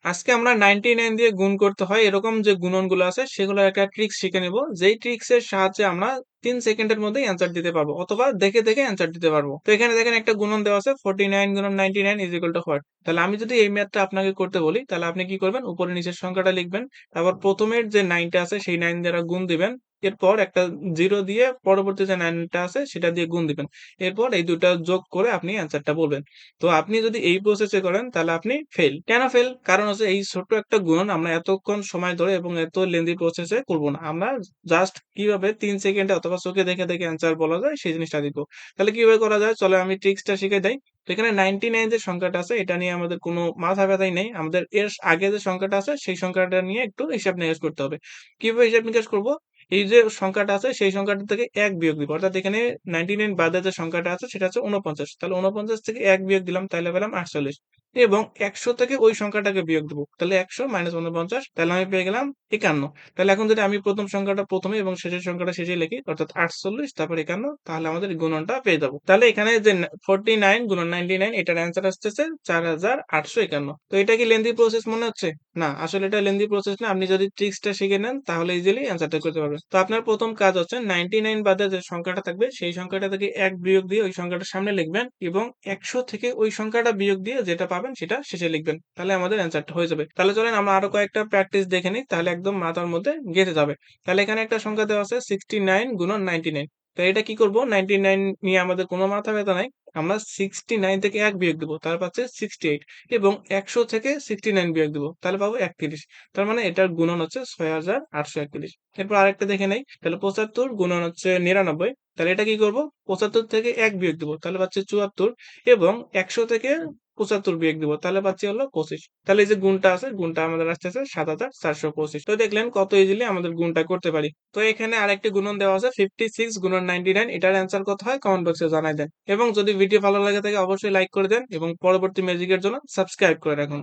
আজকে আমরা 99 দিয়ে গুণ করতে হয় এরকম যে গুণনগুলো আছে সেগুলোর একটা ট্রিক্স শিখে নিব। যেই ট্রিক্স এর সাহায্যে আমরা ৩ সেকেন্ডের মধ্যেই অ্যান্সার দিতে পারবো অথবা দেখে, দেখে অ্যান্সার দিতে পারবো। তো এখানে দেখেন একটা গুণন দেওয়া আছে 49 গুণন 99 ইজ ইকুয়াল টু হোয়াট? তাহলে আমি যদি এই ম্যাথটা আপনাকে করতে বলি তাহলে আপনি কি করবেন? উপরে নিচের সংখ্যাটা লিখবেন। তারপর প্রথমের যে 9 টা আছে সেই 9 দ্বারা গুণ দিবেন। এরপর একটা 0 দিয়ে পরবর্তী যে 9 টা আছে সেটা দিয়ে গুণ দিবেন। এরপর এই ২ টা যোগ করে আপনি অ্যান্সারটা বলবেন। তো আপনি যদি এই প্রসেসে করেন তাহলে আপনি ফেল। কেন ফেল? কারণ হচ্ছে এই ছোট্ট একটা গুণন আমরা এতক্ষণ সময় ধরে এবং এত লেন্দি প্রসেসে করব না। আমরা জাস্ট কিভাবে ৩ সেকেন্ডে অথবা চোখে দেখে, দেখে অ্যান্সার বলা যায় সেই জিনিসটা দিব। তাহলে কিভাবে করা যায়? চলো আমি ট্রিক্সটা শিখাই দেই। তো এখানে 99 যে সংখ্যাটা আছে এটা নিয়ে আমাদের কোনো মাথা ব্যাথাই নেই। আমাদের এর আগে যে সংখ্যাটা আছে সেই সংখ্যাটা নিয়ে একটু হিসাব নিকাশ করতে হবে। কিভাবে হিসাব নিকাশ করব? এই যে সংখ্যাটা আছে সেই সংখ্যাটা থেকে ১ বিয়োগ দিব। অর্থাৎ এখানে 99 বাদে যে সংখ্যাটা আছে সেটা হচ্ছে ৪৯। তাহলে ৪৯ থেকে ১ বিয়োগ দিলাম তাইলে পেলাম ৪৮ এবং ১০০ থেকে ওই সংখ্যাটাকে বিয়োগ দিব। তাহলে ১০০ মাইনাস ৪৯ তাহলে আমি পেয়ে গেলাম ৫১। তাহলে এখন যদি আমি প্রথম সংখ্যাটা প্রথমে এবং শেষের সংখ্যাটা শেষে লিখি অর্থাৎ ৪৮ তারপর ৫১ তাহলে আমাদের গুণনটা পেয়ে যাবো। তাহলে এখানে যে 49 গুণন 99 এটার অ্যান্সার আসতেছে ৪৮৫১। তো এটা কি লেন্দি প্রসেস মনে হচ্ছে? না, আসলে এটা লেন্দি প্রসেস না। আপনি যদি ট্রিক্সটা শিখে নেন তাহলে ইজিলি অ্যান্সারটা করতে পারবেন। তো আপনার প্রথম কাজ হচ্ছে 99 বাদে যে সংখ্যাটা থাকবে সেই সংখ্যাটা থেকে ১ বিয়োগ দিয়ে ওই সংখ্যাটার সামনে লিখবেন এবং ১০০ থেকে ওই সংখ্যাটা বিয়োগ দিয়ে যেটা পাবেন সেটা শেষে লিখবেন। তাহলে আমাদের অ্যান্সারটা হয়ে যাবে। তাহলে চলেন আমরা আরো কয়েকটা প্র্যাকটিস দেখে নিই তাহলে একদম মাথার মধ্যে গেঁথে যাবে। তাহলে এখানে একটা সংখ্যা দেওয়া আছে 69 গুণন 99। তো এটা কি করব? 99 নিয়ে আমাদের কোনো মাথা ব্যথা নাই। আমরা 69 থেকে ১ বিয়োগ দিব। তাহলে পাচ্ছে 68 এবং ১০০ থেকে 69 বিয়োগ দিব। তাহলে পাবো ৩১। তার মানে এটার গুণন হচ্ছে ৬৮৩১। এরপর আরেকটা দেখে নেই। তাহলে ৭৫ গুণন হচ্ছে ৯৯। তাহলে এটা কি করব? ৭৫ থেকে ১ বিয়োগ দিব। তাহলে পাচ্ছি ৭৪ এবং ১০০ থেকে ৭৫ বিয়োগ দিব। তাহলে পাচ্ছি হলো ২৫। তাহলে এই যে গুণটা আছে, গুণটা আমাদের আসতেছে ৭৪২৫। তো দেখলেন কত ইজিলি আমাদের গুণটা করতে পারি। তো এখানে আরেকটি গুণন দেওয়া আছে 56 গুণন 99। এটার অ্যান্সার কত হয়? কমেন্ট বক্সে জানাই দেন। এবং যদি ভিডিও ভালো লাগে থাকে অবশ্যই লাইক করে দেন এবং পরবর্তী ম্যাজিকের জন্য সাবস্ক্রাইব করে রাখুন।